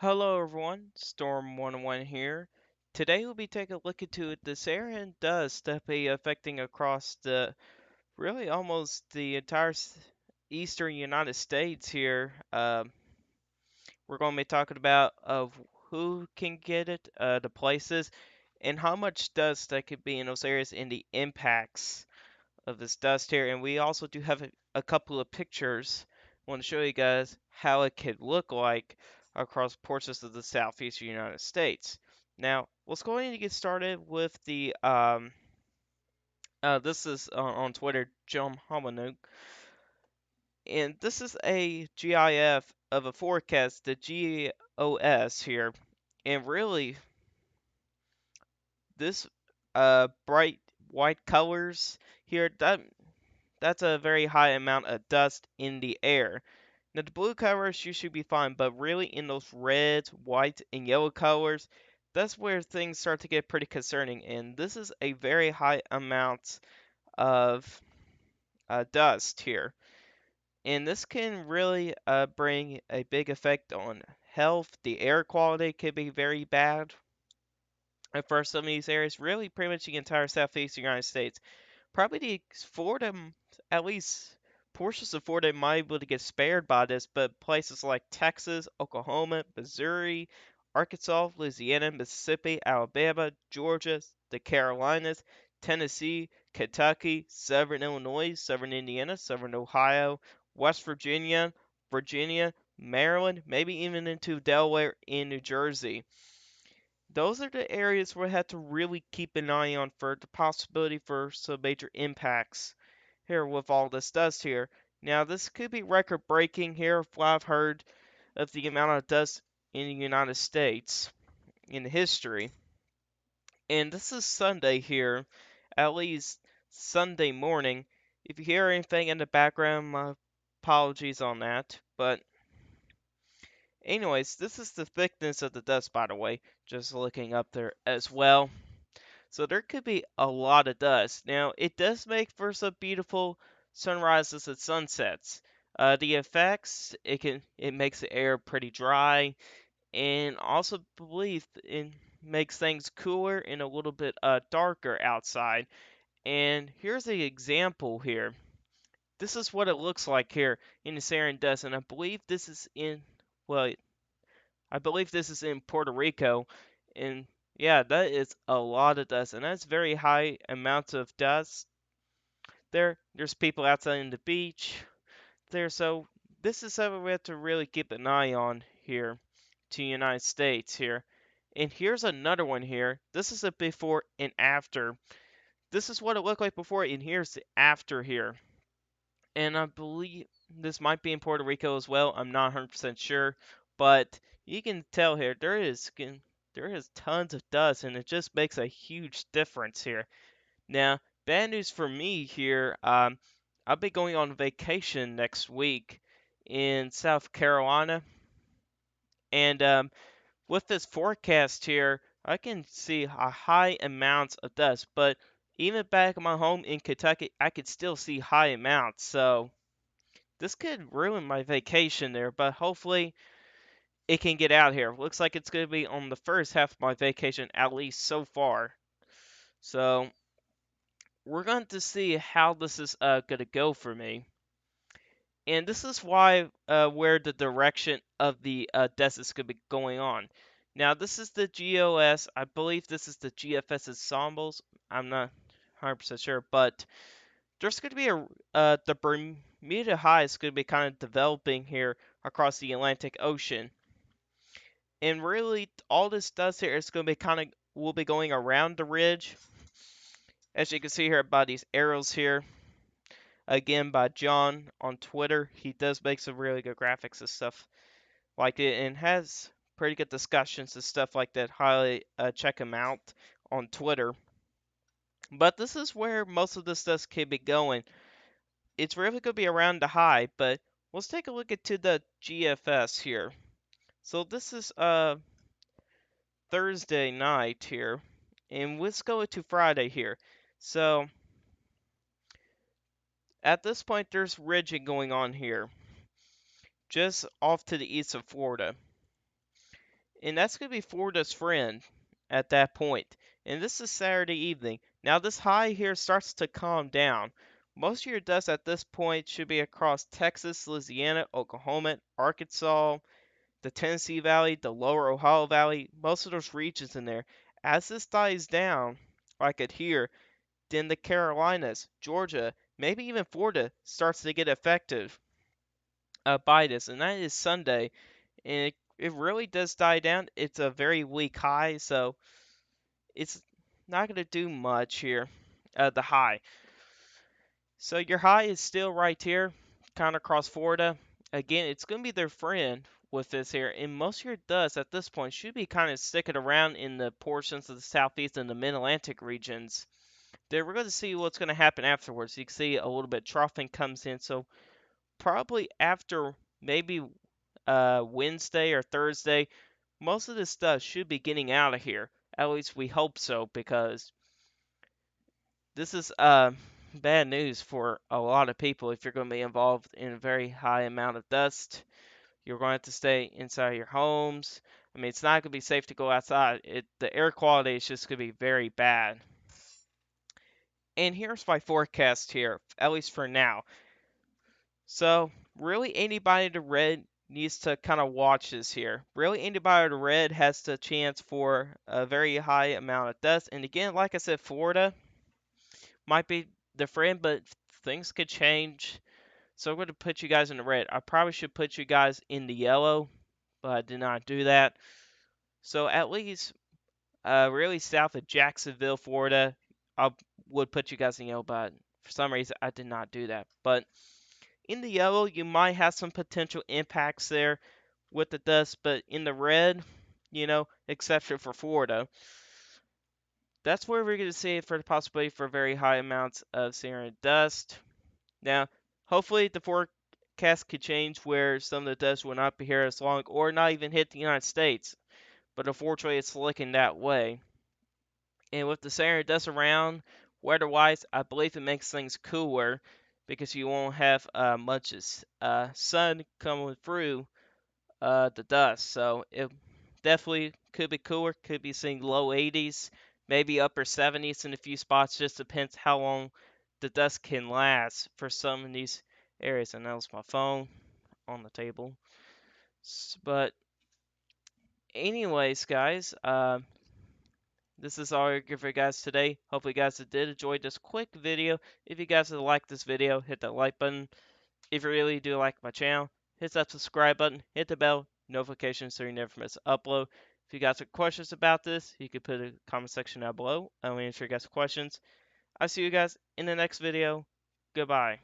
Hello everyone, Storm 101 here. Today we'll be taking a look into the Saharan dust that be affecting across the really almost the entire eastern United States here. We're going to be talking about of who can get it, the places, and how much dust that could be in those areas and the impacts of this dust here. And we also do have a couple of pictures. I want to show you guys how it could look like across portions of the southeastern United States. Now, let's go ahead and get started with the this is on Twitter, John Homanuk, and this is a GIF of a forecast, the GOS here, and really this bright white colors here that's a very high amount of dust in the air. Now, the blue colors you should be fine, but really in those reds, white, and yellow colors, that's where things start to get pretty concerning. And this is a very high amount of dust here. And this can really bring a big effect on health. The air quality could be very bad for some of these areas, really pretty much the entire southeastern United States. Probably the Florida, at least portions of Florida might be able to get spared by this, but places like Texas, Oklahoma, Missouri, Arkansas, Louisiana, Mississippi, Alabama, Georgia, the Carolinas, Tennessee, Kentucky, Southern Illinois, Southern Indiana, Southern Ohio, West Virginia, Maryland, maybe even into Delaware and New Jersey. Those are the areas where I have to really keep an eye on for the possibility for some major impacts here with all this dust here. Now, this could be record breaking here, if what I've heard of the amount of dust in the United States in history. And this is Sunday here, at least Sunday morning. If you hear anything in the background, my apologies on that. But anyways, this is the thickness of the dust, by the way, just looking up there as well. So there could be a lot of dust. Now, it does make for some beautiful sunrises and sunsets. The effects, it makes the air pretty dry, and also believe it makes things cooler and a little bit darker outside. And here's an example here. This is what it looks like here in the Saharan dust, and I believe this is in, well, I believe this is in Puerto Rico, and yeah, that is a lot of dust, and that's very high amounts of dust there. There's people outside in the beach there, so this is something we have to really keep an eye on here to the United States here. And here's another one here. This is a before and after. This is what it looked like before, and here's the after here. And I believe this might be in Puerto Rico as well. I'm not 100% sure, but you can tell here there is tons of dust, and it just makes a huge difference here. Now, bad news for me here. I'll be going on vacation next week in South Carolina, and with this forecast here, I can see a high amounts of dust, but even back at my home in Kentucky, I could still see high amounts. So this could ruin my vacation there, but hopefully it can get out here. Looks like it's going to be on the first half of my vacation, at least so far. So we're going to see how this is going to go for me. And this is why where the direction of the desk is going to be going on. Now, this is the GOS. I believe this is the GFS ensembles. I'm not 100% sure, but there's going to be the Bermuda High is going to be kind of developing here across the Atlantic Ocean. And really, all this does here is going to be kind of, will be going around the ridge. As you can see here by these arrows here. Again, by John on Twitter. He does make some really good graphics and stuff like it, and has pretty good discussions and stuff like that. Highly check him out on Twitter. But this is where most of this stuff can be going. It's really going to be around the high, but let's take a look into the GFS here. So this is Thursday night here, and let's go to Friday here. So at this point, there's ridging going on here, just off to the east of Florida. and that's going to be Florida's friend at that point. And this is Saturday evening. Now this high here starts to calm down. Most of your dust at this point should be across Texas, Louisiana, Oklahoma, Arkansas, the Tennessee Valley, the lower Ohio Valley, most of those regions in there. As this dies down, like it here, then the Carolinas, Georgia, maybe even Florida starts to get affected by this, and that is Sunday. And it really does die down. It's a very weak high, so it's not going to do much here. The high. So your high is still right here, kind of across Florida. Again, it's going to be their friend with this here, and most of your dust at this point should be kind of sticking around in the portions of the southeast and the mid-Atlantic regions. Then we're going to see what's going to happen afterwards. You can see a little bit troughing comes in, so probably after maybe Wednesday or Thursday, most of this stuff should be getting out of here. At least we hope so, because this is bad news for a lot of people if you're going to be involved in a very high amount of dust. You're going to have to stay inside your homes. I mean, it's not going to be safe to go outside. The air quality is just going to be very bad. And here's my forecast here, at least for now. So, really, anybody to red needs to kind of watch this here. Really, anybody to red has the chance for a very high amount of dust. And again, like I said, Florida might be the friend, but things could change. So I'm going to put you guys in the red. I probably should put you guys in the yellow, but I did not do that. So at least really south of Jacksonville, Florida, I would put you guys in yellow, but for some reason I did not do that. But in the yellow, you might have some potential impacts there with the dust, but in the red, exception for Florida, that's where we're going to see it for the possibility for very high amounts of Saharan dust. Now, hopefully the forecast could change where some of the dust will not be here as long or not even hit the United States. But unfortunately, it's looking that way. And with the Saharan dust around, weather-wise, I believe it makes things cooler because you won't have much sun coming through the dust. So it definitely could be cooler. Could be seeing low 80s, maybe upper 70s in a few spots. Just depends how long the dust can last for some of these areas. And that was my phone on the table. But anyways, guys, this is all I give for you guys today. Hopefully, you guys did enjoy this quick video. If you guys like this video, hit that like button. If you really do like my channel, hit that subscribe button, hit the bell notifications so you never miss an upload. If you guys have questions about this, you can put it in the comment section down below. I will answer your guys' questions. I'll see you guys in the next video. Goodbye.